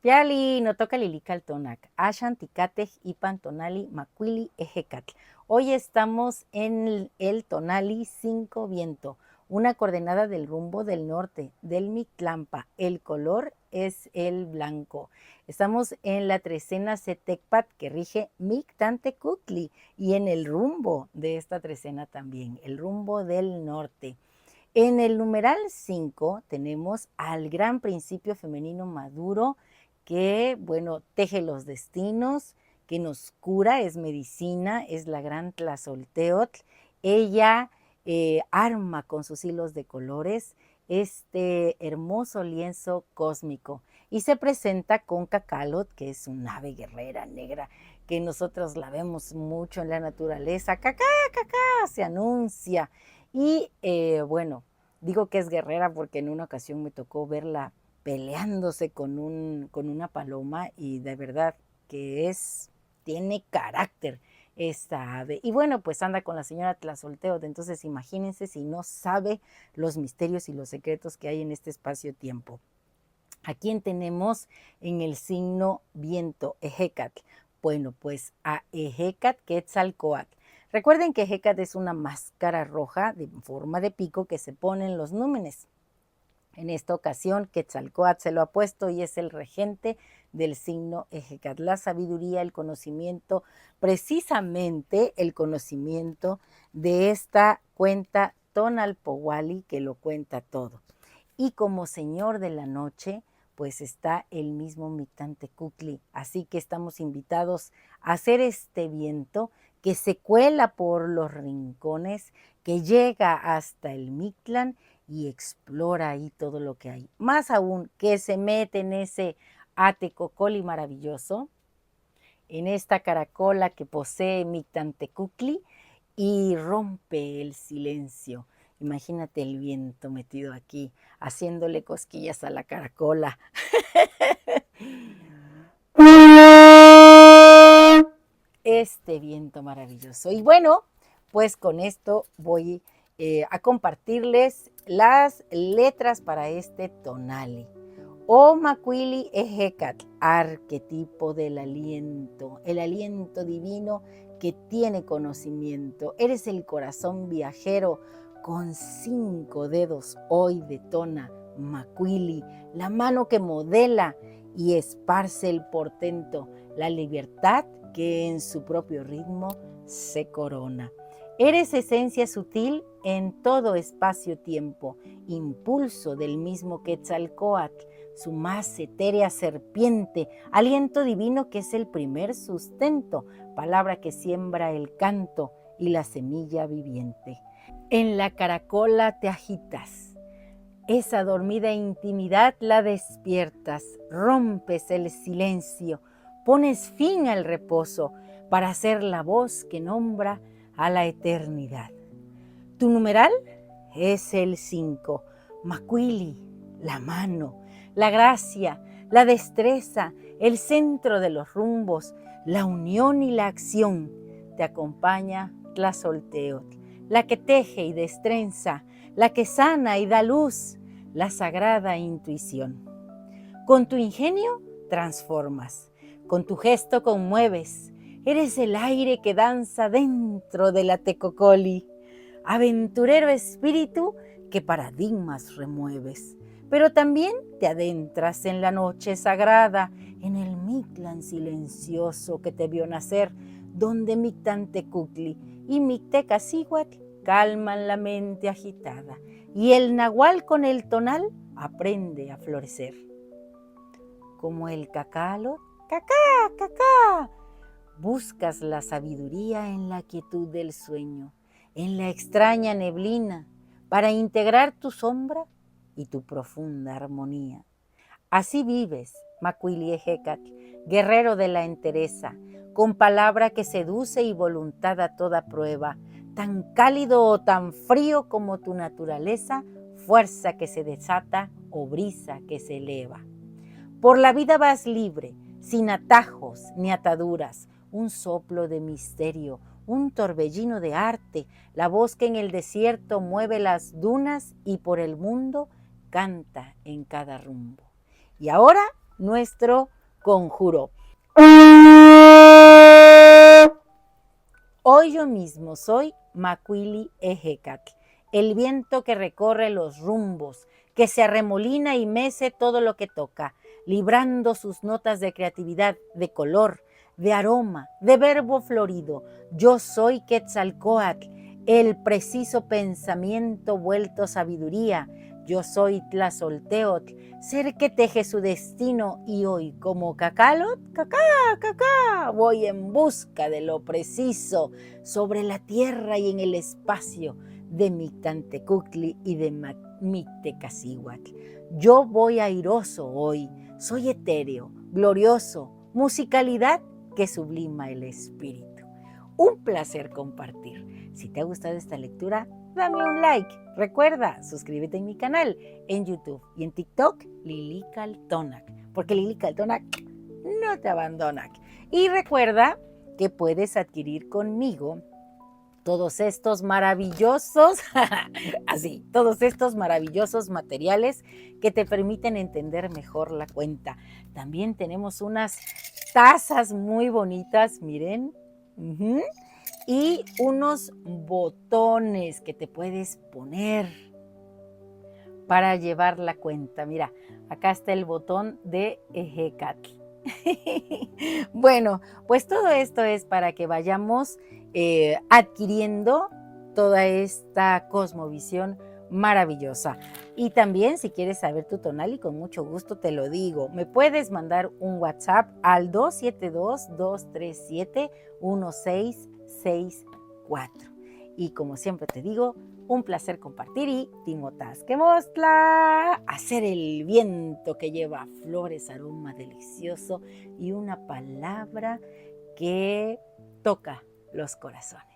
Piali no toca lilical tonac, ashan ticatej ipan tonali macuili ejecatl. Hoy estamos en el tonali 5 viento, una coordenada del rumbo del norte, del Mictlampa. El color es el blanco. Estamos en la trecena Setecpat que rige Mictantecutli y en el rumbo de esta trecena también, el rumbo del norte. En el numeral 5 tenemos al gran principio femenino maduro que, bueno, teje los destinos, que nos cura, es medicina, es la gran Tlazolteotl. Ella arma con sus hilos de colores este hermoso lienzo cósmico y se presenta con Cacalot, que es un ave guerrera negra que nosotros la vemos mucho en la naturaleza. Cacá, cacá, se anuncia. Y bueno, digo que es guerrera porque en una ocasión me tocó verla peleándose con una paloma y de verdad que tiene carácter esta ave. Y bueno, pues anda con la señora Tlazolteotl, entonces imagínense si no sabe los misterios y los secretos que hay en este espacio-tiempo. ¿A quién tenemos en el signo viento? Ejecatl. Bueno, pues a Ejecatl Quetzalcóatl. Recuerden que Ejecatl es una máscara roja de forma de pico que se pone en los númenes. En esta ocasión, Quetzalcóatl se lo ha puesto y es el regente del signo Ejecatl. La sabiduría, el conocimiento, precisamente el conocimiento de esta cuenta Tonalpowali que lo cuenta todo. Y como señor de la noche, pues está el mismo Mictantecutli. Así que estamos invitados a hacer este viento que se cuela por los rincones, que llega hasta el Mictlán y explora ahí todo lo que hay. Más aún, que se mete en ese Atecocoli maravilloso, en esta caracola que posee Mictantecutli y rompe el silencio. Imagínate el viento metido aquí, haciéndole cosquillas a la caracola. Este viento maravilloso. Y bueno, pues con esto voy a compartirles las letras para este tonali. O Macuili Ejecatl, arquetipo del aliento, el aliento divino que tiene conocimiento. Eres el corazón viajero con 5 dedos hoy detona Macuili, la mano que modela y esparce el portento, la libertad que en su propio ritmo se corona. Eres esencia sutil en todo espacio-tiempo, impulso del mismo Quetzalcóatl, su más etérea serpiente, aliento divino que es el primer sustento, palabra que siembra el canto y la semilla viviente. En la caracola te agitas, esa dormida intimidad la despiertas, rompes el silencio, pones fin al reposo para ser la voz que nombra a la eternidad. Tu numeral es el 5, Macuili, la mano, la gracia, la destreza, el centro de los rumbos, la unión y la acción. Te acompaña Tlazolteotl, la que teje y destrenza, la que sana y da luz, la sagrada intuición. Con tu ingenio transformas, con tu gesto conmueves, eres el aire que danza dentro de la Tecocoli, aventurero espíritu que paradigmas remueves, pero también te adentras en la noche sagrada, en el Mictlán silencioso que te vio nacer, donde Mictantecutli y Mictecacihuatl calman la mente agitada, y el nahual con el tonal aprende a florecer. Como el cacalo, cacá, cacá, buscas la sabiduría en la quietud del sueño, en la extraña neblina, para integrar tu sombra y tu profunda armonía. Así vives, Macuili Ejecatl, guerrero de la entereza, con palabra que seduce y voluntad a toda prueba, tan cálido o tan frío como tu naturaleza, fuerza que se desata o brisa que se eleva. Por la vida vas libre, sin atajos ni ataduras, un soplo de misterio, un torbellino de arte, la voz que en el desierto mueve las dunas y por el mundo canta en cada rumbo. Y ahora nuestro conjuro. Hoy yo mismo soy Macuili Ejecatl, el viento que recorre los rumbos, que se arremolina y mece todo lo que toca, librando sus notas de creatividad, de color, de aroma, de verbo florido. Yo soy Quetzalcóatl, el preciso pensamiento vuelto sabiduría. Yo soy Tlazolteotl, ser que teje su destino, y hoy como Cacalot, cacá, voy en busca de lo preciso sobre la tierra y en el espacio de Mictantecuhtli y de Mictecacihuatl. Yo voy airoso hoy, soy etéreo, glorioso, musicalidad que sublima el espíritu. Un placer compartir. Si te ha gustado esta lectura, dame un like. Recuerda, suscríbete en mi canal en YouTube y en TikTok, Lili Caltonac, porque Lili Caltonac no te abandona. Y recuerda que puedes adquirir conmigo todos estos maravillosos, todos estos maravillosos materiales que te permiten entender mejor la cuenta. También tenemos unas tazas muy bonitas, miren, y unos botones que te puedes poner para llevar la cuenta. Mira, acá está el botón de Ejecatl. Bueno, pues todo esto es para que vayamos adquiriendo toda esta cosmovisión maravillosa. Y también si quieres saber tu tonal, y con mucho gusto te lo digo, me puedes mandar un WhatsApp al 272-237-1664. Y como siempre te digo, un placer compartir y Timotasque Mostla, hacer el viento que lleva flores, aroma delicioso y una palabra que toca los corazones.